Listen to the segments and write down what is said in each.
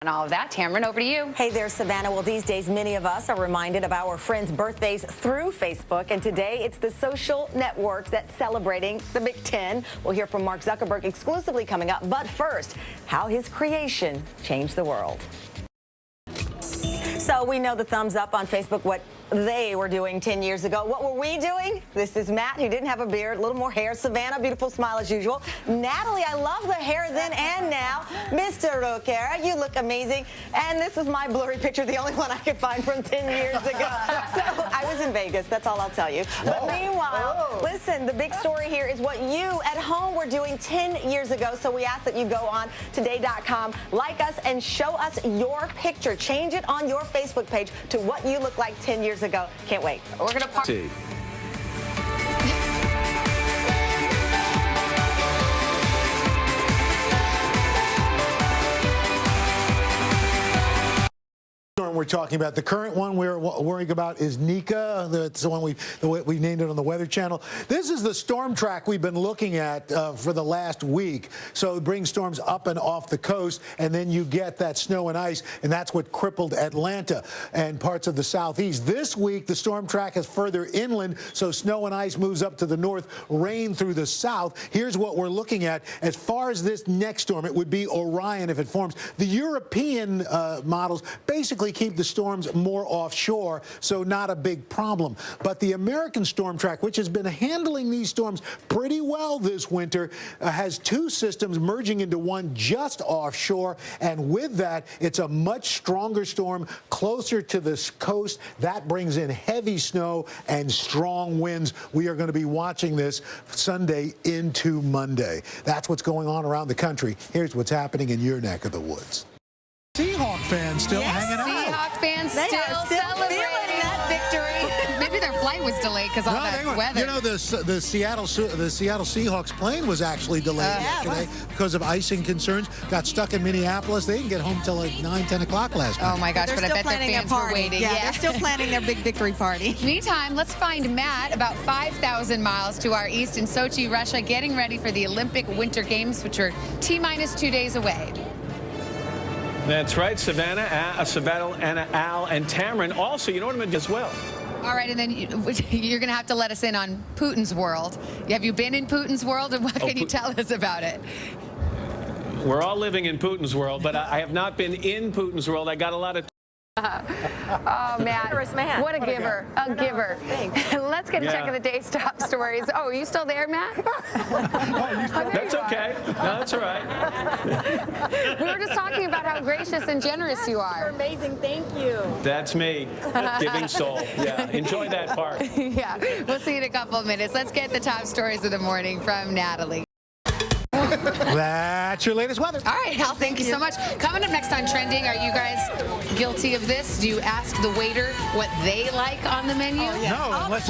And all of that, Tamron, over to you. Hey there, Savannah. Well, these days, many of us are reminded of our friends' birthdays through Facebook. And today, it's the social networks that's celebrating the Big 10. We'll hear from Mark Zuckerberg exclusively coming up. But first, how his creation changed the world. So we know the thumbs up on Facebook, what they were doing 10 years ago. What were we doing? This is Matt, who didn't have a beard, a little more hair. Savannah, beautiful smile as usual. Natalie, I love the hair then and now. Mr. Roquera, you look amazing. And this is my blurry picture, the only one I could find from 10 years ago. So I was in Vegas, that's all I'll tell you. But meanwhile, listen, the big story here is what you at home were doing 10 years ago. So we ask that you go on today.com, like us, and show us your picture. Change it on your Facebook page to what you look like 10 years ago. Can't wait. We're going to party. We're talking about the current one we're worrying about is Nika. That's the one we named it on the Weather Channel. This is the storm track we've been looking at for the last week. So it brings storms up and off the coast, and then you get that snow and ice, and that's what crippled Atlanta and parts of the southeast. This week, the storm track is further inland, so snow and ice moves up to the north, rain through the south. Here's what we're looking at. As far as this next storm, it would be Orion if it forms. The European models basically keep the storms more offshore, so not a big problem. But the American storm track, which has been handling these storms pretty well this winter, has two systems merging into one just offshore, and with that, it's a much stronger storm closer to the coast. That brings in heavy snow and strong winds. We are going to be watching this Sunday into Monday. That's what's going on around the country. Here's what's happening in your neck of the woods. Seahawk fans still hanging out. Seahawk fans still celebrating that victory. Maybe their flight was delayed because all that weather. You know, the Seattle Seahawks plane was actually delayed yesterday because of icing concerns. Got stuck in Minneapolis. They didn't get home till like 9, 10 o'clock last night. Oh my gosh! But I bet their fans were waiting. Yeah, they're still planning their big victory party. Meantime, let's find Matt about 5,000 miles to our east in Sochi, Russia, getting ready for the Olympic Winter Games, which are T-minus 2 days away. That's right, Savannah, Anna, Al, and Tamron. Also, you know what I'm going to do as well. All right, and then you're going to have to let us in on Putin's world. Have you been in Putin's world, and what can you tell us about it? We're all living in Putin's world, but I have not been in Putin's world. I got a lot of... Oh, Matt, what a giver, a giver. Let's get a check of the day's top stories. Oh, are you still there, Matt? That's okay. No, that's all right. We were just talking about how gracious and generous you are. You're amazing. Thank you. That's me, giving soul. Yeah, enjoy that part. Yeah, we'll see you in a couple of minutes. Let's get the top stories of the morning from Natalie. That's your latest weather. All right, Al, thank you so much. Coming up next on Trending, are you guys guilty of this? Do you ask the waiter what they like on the menu? Oh, yeah. No, unless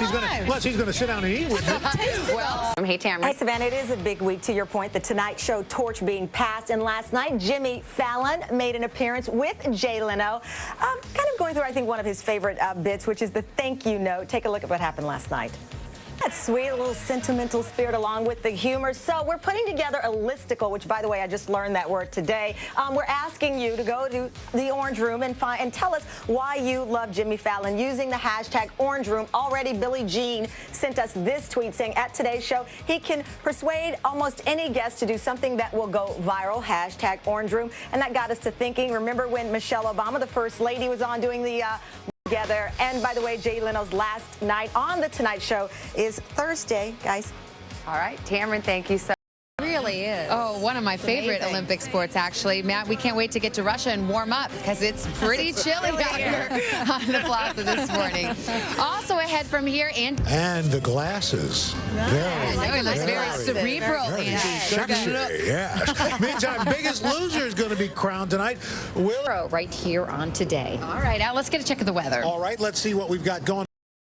he's gonna sit down and eat with you. Well, hey, Tamron. Hey, Savannah, it is a big week. To your point, the Tonight Show torch being passed. And last night, Jimmy Fallon made an appearance with Jay Leno. Kind of going through, I think, one of his favorite bits, which is the thank you note. Take a look at what happened last night. That sweet little sentimental spirit along with the humor. So we're putting together a listicle, which, by the way, I just learned that word today. We're asking you to go to the Orange Room and tell us why you love Jimmy Fallon using the hashtag Orange Room. Already, Billie Jean sent us this tweet saying, at today's show, he can persuade almost any guest to do something that will go viral, hashtag Orange Room. And that got us to thinking, remember when Michelle Obama, the first lady, was on doing the together. And by the way, Jay Leno's last night on The Tonight Show is Thursday, guys. All right, Tamron, thank you so much. It really is. Oh, one of my favorite Olympic sports, actually. Matt, we can't wait to get to Russia and warm up because it's pretty chilly out here on the plaza this morning. Also ahead from here, and the glasses. He looks very cerebral. Very sexy, yes. Meantime, Biggest Loser is going to be crowned tonight. Right here on Today. All right, Al, let's get a check of the weather. All right, let's see what we've got going.